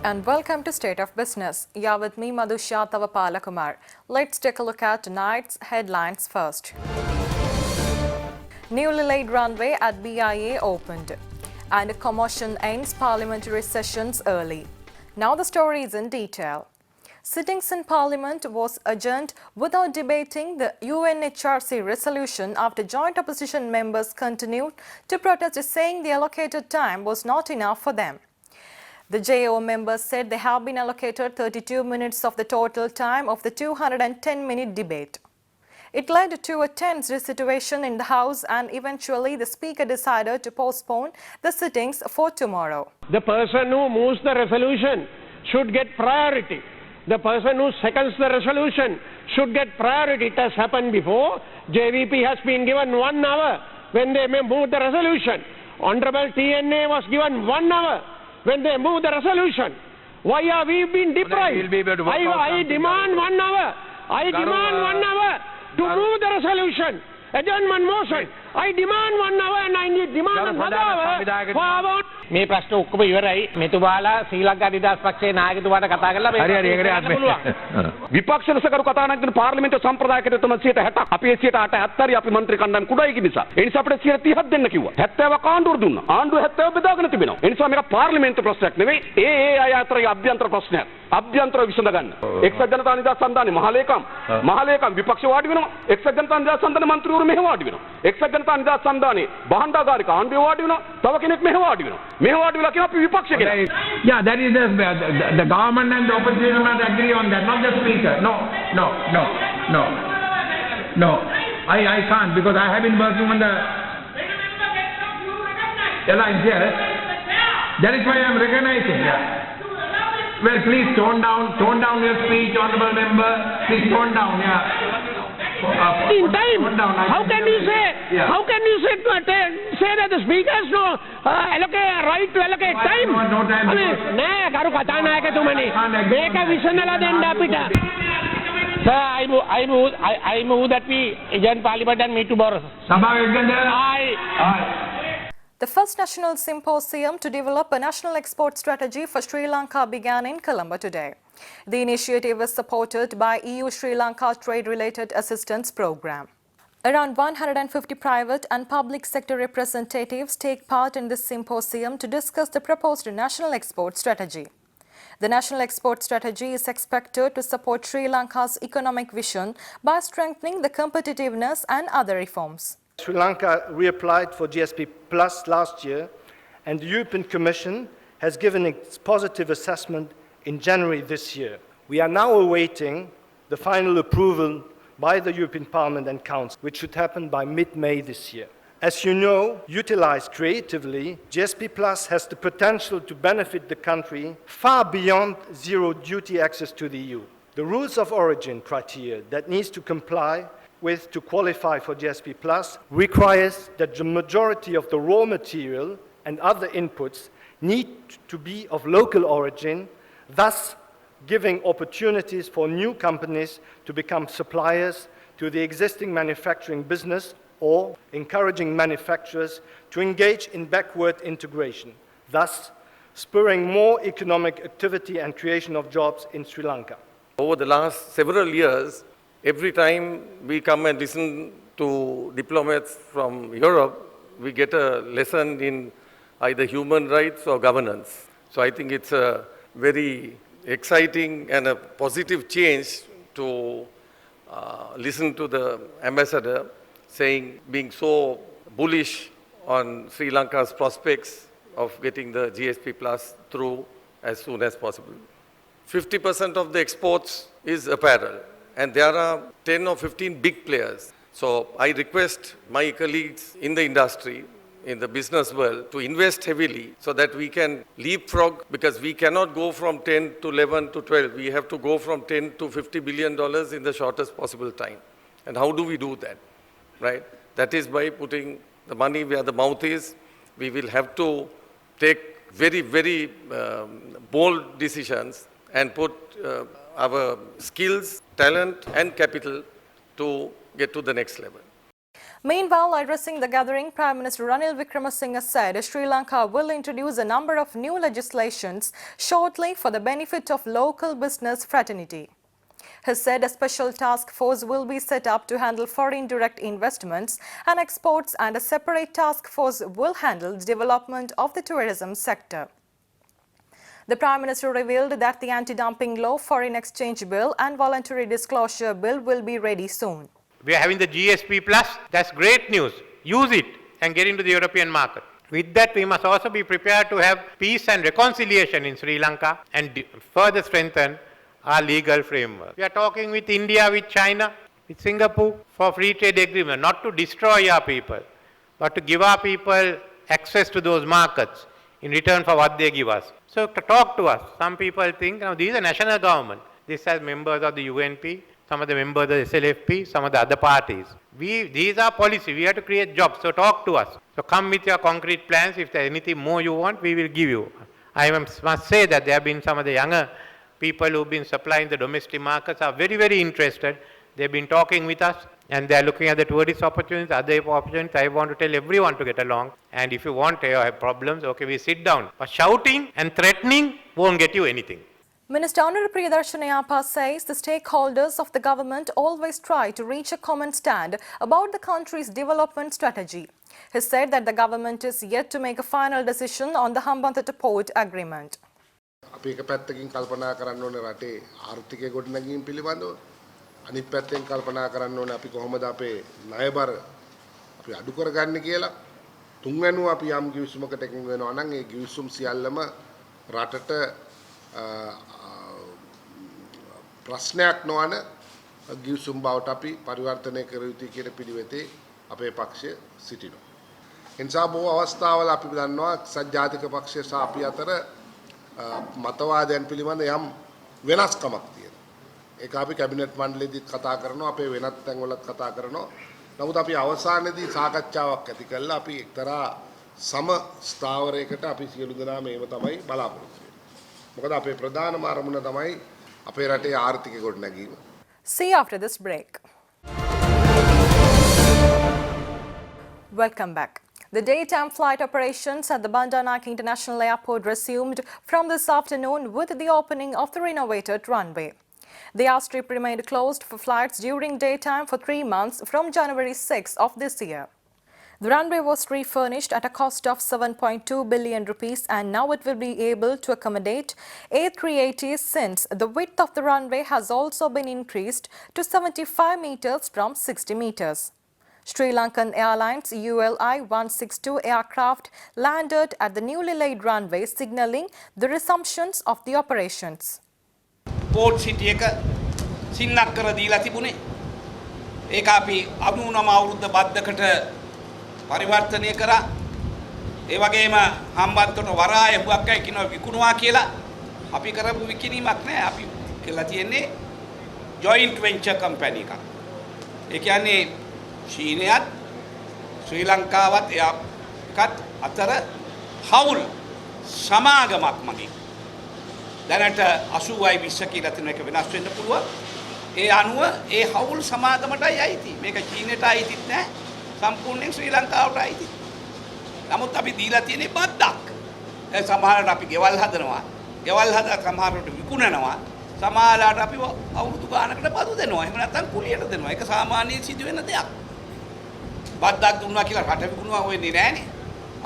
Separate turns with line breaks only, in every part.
And welcome to State of Business. You're with me, Madhusha Tavapalakumar. Let's take a look at tonight's headlines first. Newly laid runway at BIA opened, and commotion ends parliamentary sessions early. Now the story is in detail. Sittings in Parliament was adjourned without debating the UNHRC resolution after joint opposition members continued to protest, saying the allocated time was not enough for them. The JO members said they have been allocated 32 minutes of the total time of the 210-minute debate. It led to a tense situation in the House, and eventually the Speaker decided to postpone the sittings for tomorrow.
The person who moves the resolution should get priority. The person who seconds the resolution should get priority. It has happened before. JVP has been given 1 hour when they may move the resolution. Honorable TNA was given 1 hour when they move the resolution. Why are we being deprived? I demand 1 hour. I demand 1 hour to move the resolution. Adjournment motion. I demand 1 hour and I demand another hour for our...
මේ ප්‍රශ්න ඔක්කොම ඉවරයි. මෙතුමාලා ශ්‍රී ලංකා නිදහස් පක්ෂයේ නායකතුමාට කතා කරලා මේ
විපක්ෂ ලෙසකරු කතානායකතුමා පාර්ලිමේන්තුවේ සම්ප්‍රදායකට තමයි 60ක්. අපි 170 අපි മന്ത്രി කණ්ඩායම් කුඩායි නිසා. ඒ නිසා අපිට 130ක් දෙන්න කිව්වා. 70ක් ආණ්ඩුවට දුන්නා. ආණ්ඩුව 70 බෙදාගෙන තිබෙනවා. ඒ නිසා මේක පාර්ලිමේන්තු ප්‍රශ්නයක් නෙවෙයි. ඒ අය අතරේ අභ්‍යන්තර ප්‍රශ්නයක්. අභ්‍යන්තර විසඳ ගන්න. එක්සත් ජනතා නිදහස් සන්ධානයේ මහලේකම් විපක්ෂ වාඩි වෙනවා. එක්සත් ජනතා නිදහස් සන්ධානයේ මන්ත්‍රීවරු මෙහෙ වාඩි වෙනවා. එක්සත් ජනතා නිදහස් සන්ධානයේ භාණ්ඩාගාරික ආණ්ඩුවේ වාඩි වෙනවා. තව කෙනෙක් මෙහෙ වාඩි වෙනවා.
Yeah, that is the government and the opposition must agree on that, not the speaker. No. I can't, because I have been working on the alliance here. That is why I am recognizing. Yeah. Well, please tone down your speech, honorable member. Please tone down. Yeah.
In time, how can you say? Yeah. How can you say that the speaker has no right to allocate time?
No time.
I mean, nah, karu kata na ke tumani. Meka visanala denda pita. Sir, I move that we adjourn Parliament and meet tomorrow.
The first national symposium to develop a national export strategy for Sri Lanka began in Colombo today. The initiative is supported by EU Sri Lanka Trade-Related Assistance Program. Around 150 private and public sector representatives take part in this symposium to discuss the proposed national export strategy. The national export strategy is expected to support Sri Lanka's economic vision by strengthening the competitiveness and other reforms.
Sri Lanka reapplied for GSP Plus last year, and the European Commission has given its positive assessment in January this year. We are now awaiting the final approval by the European Parliament and Council, which should happen by mid-May this year. As you know, utilized creatively, GSP Plus has the potential to benefit the country far beyond zero duty access to the EU. The rules of origin criteria that needs to comply with to qualify for GSP Plus requires that the majority of the raw material and other inputs need to be of local origin, thus giving opportunities for new companies to become suppliers to the existing manufacturing business, or encouraging manufacturers to engage in backward integration, thus spurring more economic activity and creation of jobs in Sri Lanka.
Over the last several years, every time we come and listen to diplomats from Europe, we get a lesson in either human rights or governance. So I think it's a very exciting and a positive change to listen to the ambassador being so bullish on Sri Lanka's prospects of getting the GSP Plus through as soon as possible. 50% of the exports is apparel, and there are 10 or 15 big players. So I request my colleagues in the industry, in the business world, to invest heavily so that we can leapfrog, because we cannot go from 10 to 11 to 12. We have to go from 10 to $50 billion in the shortest possible time. And how do we do that? Right? That is by putting the money where the mouth is. We will have to take very, very bold decisions and put our skills, talent and capital to get to the next level.
Meanwhile, addressing the gathering, Prime Minister Ranil Wickremesinghe said Sri Lanka will introduce a number of new legislations shortly for the benefit of local business fraternity. He said a special task force will be set up to handle foreign direct investments and exports, and a separate task force will handle the development of the tourism sector. The Prime Minister revealed that the anti-dumping law, foreign exchange bill and voluntary disclosure bill will be ready soon.
We are having the GSP Plus. That's great news. Use it and get into the European market. With that, we must also be prepared to have peace and reconciliation in Sri Lanka and further strengthen our legal framework. We are talking with India, with China, with Singapore for free trade agreement, not to destroy our people, but to give our people access to those markets in return for what they give us. So to talk to us, some people think, these are national government. This has members of the UNP, some of the members of the SLFP, some of the other parties. These are policy. We have to create jobs. So talk to us. So come with your concrete plans. If there is anything more you want, we will give you. I must say that there have been some of the younger people who have been supplying the domestic markets are very, very interested. They've been talking with us and they're looking at the tourist opportunities, other opportunities. I want to tell everyone to get along. And if you want to have problems, okay, we sit down. But shouting and threatening won't get you anything.
Minister Honorable Priyadarshini Appa says the stakeholders of the government always try to reach a common stand about the country's development strategy. He said that the government is yet to make a final decision on the Hambantota Port agreement.
අපි එක පැත්තකින් කල්පනා කරන්න ඕනේ රටේ ආර්ථිකය ගොඩනැගීම පිළිබඳව අනිත් පැත්තෙන් කල්පනා කරන්න ඕනේ අපි කොහොමද අපේ ණයබර අපි අඩු කරගන්නේ කියලා තුන්වෙනුව අපි යම් කිවිසුමකට එකඟ වෙනවා නම් ඒ කිවිසුම් සියල්ලම රටට ප්‍රශ්නයක් නොවන කිවිසුම් බවට අපි පරිවර්තනය කර යුතුයි කියන පිළිවෙතේ අපේ පක්ෂය සිටිනවා. ඒ නිසා බොහෝ අවස්ථාවල අපි දන්නවා සජාතික පක්ෂය සහ අපි අතර මතවාදයන් පිළිබඳ යම් වෙනස්කමක් තියෙනවා. ඒක අපි කැබිනට් මණ්ඩලයේදීත් කතා කරනවා, අපේ වෙනත් තැන්වලත් කතා කරනවා. නමුත් අපි අවසානයේදී සාකච්ඡාවක් ඇති කළා අපි එක්තරා සම ස්ථාවරයකට අපි සියලු දෙනාම මේව තමයි බලාපොරොත්තු වෙන්නේ. මොකද අපේ ප්‍රධානම අරමුණ තමයි අපේ රටේ ආර්ථිකය ගොඩනැගීම.
See you after this break. Welcome back. The daytime flight operations at the Bandar Naik International Airport resumed from this afternoon with the opening of the renovated runway. The airstrip remained closed for flights during daytime for 3 months from January 6 of this year. The runway was refurnished at a cost of 7.2 billion rupees and now it will be able to accommodate A380s since the width of the runway has also been increased to 75 meters from 60 meters. Sri Lankan Airlines ULI 162 aircraft landed at the newly laid runway, signalling the resumptions of the operations.
Port City එක සින්නක් කර දීලා තිබුණේ. ඒක අපි 99 අවුරුද්ද බද්දකට පරිවර්තනය කරා. ඒ වගේම හම්බන්තොට වරාය හුඟක් අය කියනවා විකුණුවා කියලා. අපි කරපු විකිණීමක් නෑ. අපි කියලා තියෙන්නේ joint venture company එකක්. ඒ කියන්නේ චීනයත් ශ්‍රී ලංකාවත් එකත් අතර හවුල් සමාගමක් මගින් දැනට 80යි 20 කියලා තියෙන එක වෙනස් වෙන්න පුළුවන්. ඒ අනුව ඒ හවුල් සමාගමටයි අයිති. මේක චීනයට අයිතිත් නැහැ. සම්පූර්ණයෙන් ශ්‍රී ලංකාවට අයිති. නමුත් අපි දීලා තියෙන්නේ බද්දක්. ඒ සමහරවිට අපි ගෙවල් හදනවා. ගෙවල් හදලා සමහරවිට විකුණනවා. සමහරවිට අපි අවුරුදු ගානකට බදු දෙනවා. එහෙම නැත්නම් කුලියට දෙනවා. ඒක සාමාන්‍යයෙන් සිදුවෙන දෙයක්. බද්දක් දුන්නා කියලා රට විකුණුවා වෙන්නේ නැහනේ.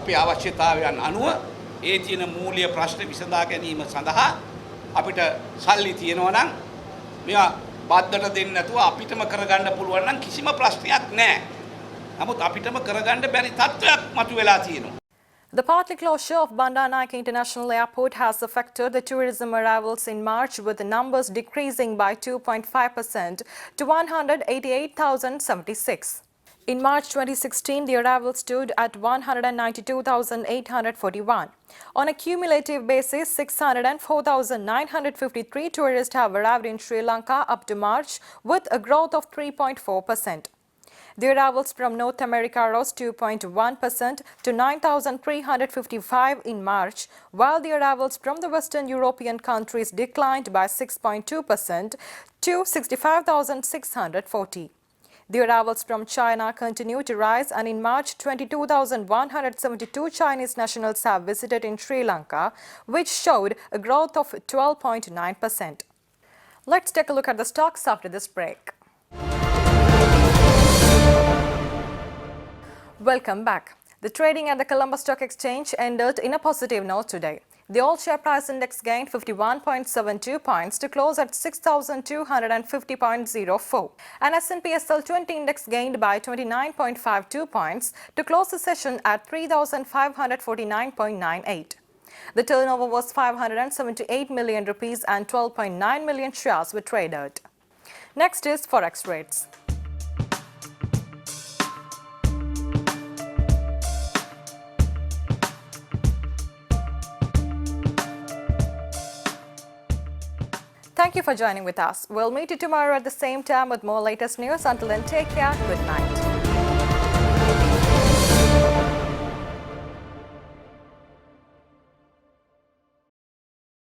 අපි අවශ්‍යතාවයන් අනුව ඒ තියෙන මූල්‍ය ප්‍රශ්න විසඳා ගැනීම සඳහා අපිට සල්ලි තියෙනවා නම් මෙයා බද්දට දෙන්න නැතුව අපිටම කරගන්න පුළුවන් නම් කිසිම ප්‍රශ්නයක් නැහැ. නමුත් අපිටම කරගන්න බැරි තත්ත්වයක් මතුවලා තියෙනවා.
The partly closure of Bandar Naik International Airport has affected the tourism arrivals in March, with the numbers decreasing by 2.5% to 188,076. In March 2016, the arrivals stood at 192,841. On a cumulative basis, 604,953 tourists have arrived in Sri Lanka up to March, with a growth of 3.4%. The arrivals from North America rose 2.1% to 9,355 in March, while the arrivals from the Western European countries declined by 6.2% to 65,640. The arrivals from China continue to rise, and in March, 22,172 Chinese nationals have visited in Sri Lanka, which showed a growth of 12.9%. Let's take a look at the stocks after this break. Welcome back. The trading at the Colombo Stock Exchange ended in a positive note today. The all-share price index gained 51.72 points to close at 6,250.04. And S&P SL 20 index gained by 29.52 points to close the session at 3,549.98. The turnover was 578 million rupees and 12.9 million shares were traded. Next is Forex rates. Thank you for joining with us. We'll meet you tomorrow at the same time with more latest news. Until then, take care. Good night.